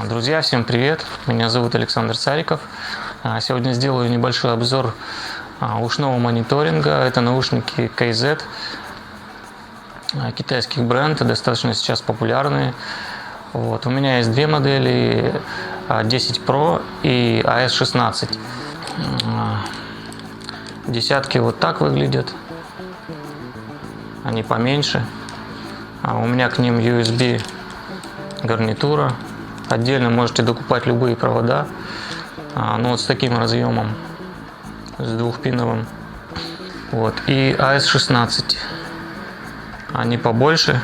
Друзья, всем привет! Меня зовут Александр Цариков. Сегодня сделаю небольшой обзор ушного мониторинга. Это наушники KZ, китайский бренд, достаточно сейчас популярные. Вот. У меня есть две модели, 10 Pro и AS16. Десятки вот так выглядят, они поменьше. У меня к ним USB гарнитура. Отдельно можете докупать любые провода, но вот с таким разъемом, с двухпиновым. Вот. И AS16, они побольше,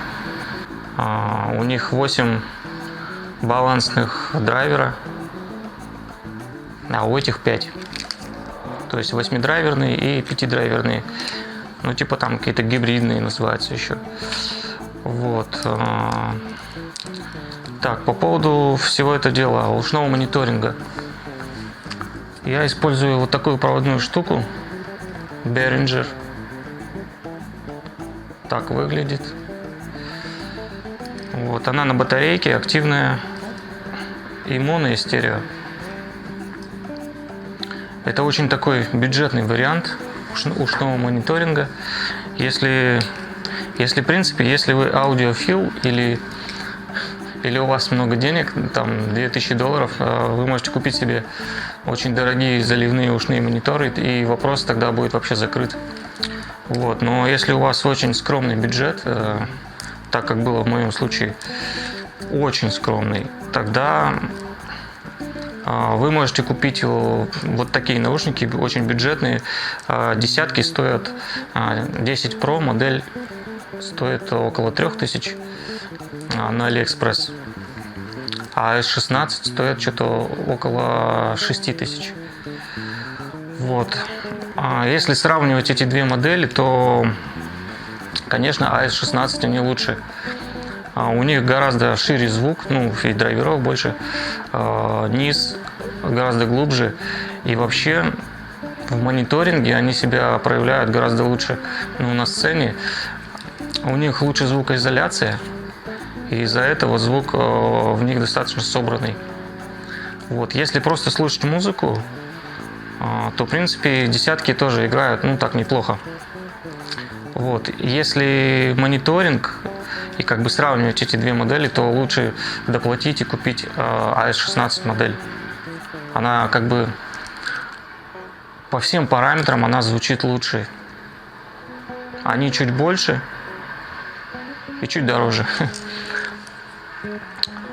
у них 8 балансных драйвера, а у этих 5. То есть 8-драйверные и 5-драйверные. Ну типа там какие-то гибридные называются еще. Вот. Так, по поводу всего этого дела, ушного мониторинга. Я использую вот такую проводную штуку, Behringer. Так выглядит. Вот, она на батарейке, активная, и моно, и стерео. Это очень такой бюджетный вариант ушного мониторинга. Если в принципе, если вы аудиофил или у вас много денег, там $2000, вы можете купить себе очень дорогие заливные ушные мониторы, и вопрос тогда будет вообще закрыт. Вот. Но если у вас очень скромный бюджет, так как было в моем случае, очень скромный, тогда вы можете купить вот такие наушники, очень бюджетные. Десятки стоят, 10 Pro модель стоит около 3000 на AliExpress, а S16 стоит что-то около 6000. Вот. Если сравнивать эти две модели, то, конечно, AS16 они лучше. У них гораздо шире звук, ну и драйверов больше, низ гораздо глубже, и вообще в мониторинге они себя проявляют гораздо лучше. На сцене у них лучше звукоизоляция, и из-за этого звук в них достаточно собранный. Вот. Если просто слушать музыку, то в принципе десятки тоже играют, ну так, неплохо. Вот. Если мониторинг и как бы сравнивать эти две модели, то лучше доплатить и купить AS16 модель. Она как бы по всем параметрам она звучит лучше. Они чуть больше и чуть дороже.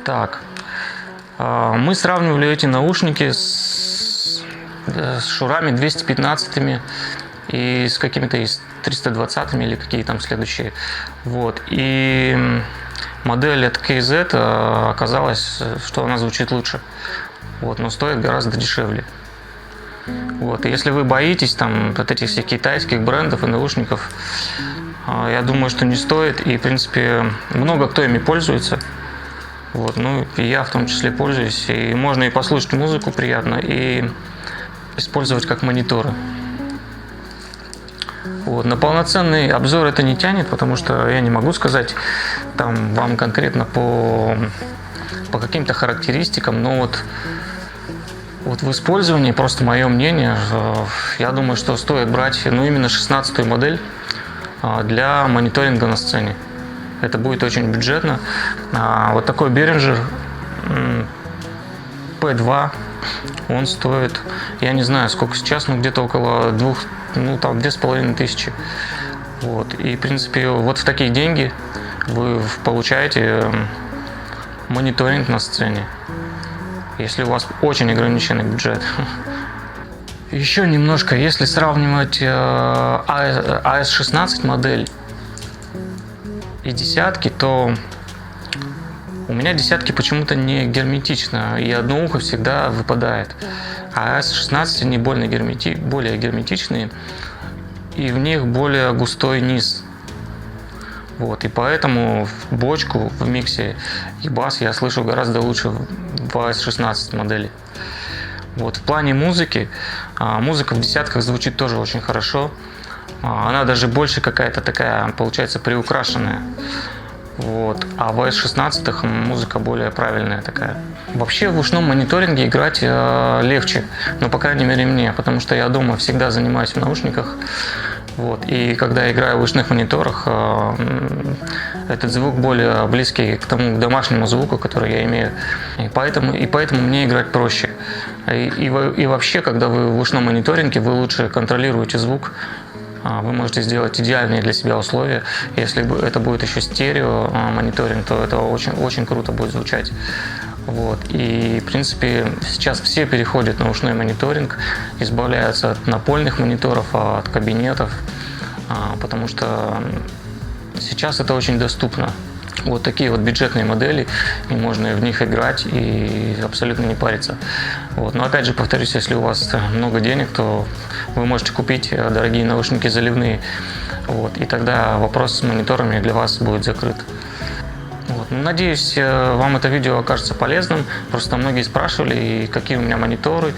Так, мы сравнивали эти наушники с шурами 215 и с какими-то из 320 или какие там следующие. Вот. И модель от KZ оказалось, что она звучит лучше. Вот, но стоит гораздо дешевле. Вот. И если вы боитесь там от этих всех китайских брендов и наушников, я думаю, что не стоит. И в принципе много кто ими пользуется. Вот, ну и я в том числе пользуюсь. И можно и послушать музыку приятно, и использовать как мониторы. Вот. На полноценный обзор это не тянет, потому что я не могу сказать там вам конкретно по каким-то характеристикам, но вот в использовании, просто мое мнение, я думаю, что стоит брать именно 16-ю модель для мониторинга на сцене. Это будет очень бюджетно. Вот такой Behringer P2, он стоит, я не знаю сколько сейчас, но где-то около 2500. Вот. И в принципе вот в такие деньги вы получаете мониторинг на сцене, если у вас очень ограниченный бюджет. Еще немножко, если сравнивать AS16 модель и десятки, то у меня десятки почему-то не герметично, и одно ухо всегда выпадает. А AS16 они более герметичные, и в них более густой низ. Вот, и поэтому в бочку, в миксе и бас я слышу гораздо лучше в AS16 модели. Вот, в плане музыки, музыка в десятках звучит тоже очень хорошо. Она даже больше какая-то такая, получается, приукрашенная. Вот. А в S16 музыка более правильная такая. Вообще в ушном мониторинге играть легче, но по крайней мере мне, потому что я дома всегда занимаюсь в наушниках. Вот. И когда я играю в ушных мониторах, этот звук более близкий к тому домашнему звуку, который я имею. И поэтому мне играть проще. И вообще, когда вы в ушном мониторинге, вы лучше контролируете звук. Вы можете сделать идеальные для себя условия. Если это будет еще стерео мониторинг, то это очень, очень круто будет звучать. Вот. И, в принципе, сейчас все переходят на ушной мониторинг, избавляются от напольных мониторов, от кабинетов, потому что сейчас это очень доступно. Вот такие вот бюджетные модели, и можно в них играть и абсолютно не париться. Вот. Но опять же, повторюсь, если у вас много денег, то вы можете купить дорогие наушники заливные. Вот. И тогда вопрос с мониторами для вас будет закрыт. Вот. Надеюсь, вам это видео окажется полезным. Просто многие спрашивали, какие у меня мониторы,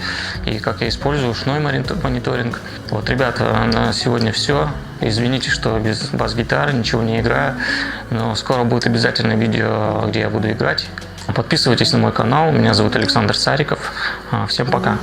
и как я использую ушной мониторинг. Вот, ребята, на сегодня все. Извините, что без бас-гитары ничего не играю, но скоро будет обязательно видео, где я буду играть. Подписывайтесь на мой канал. Меня зовут Александр Цариков. Всем пока.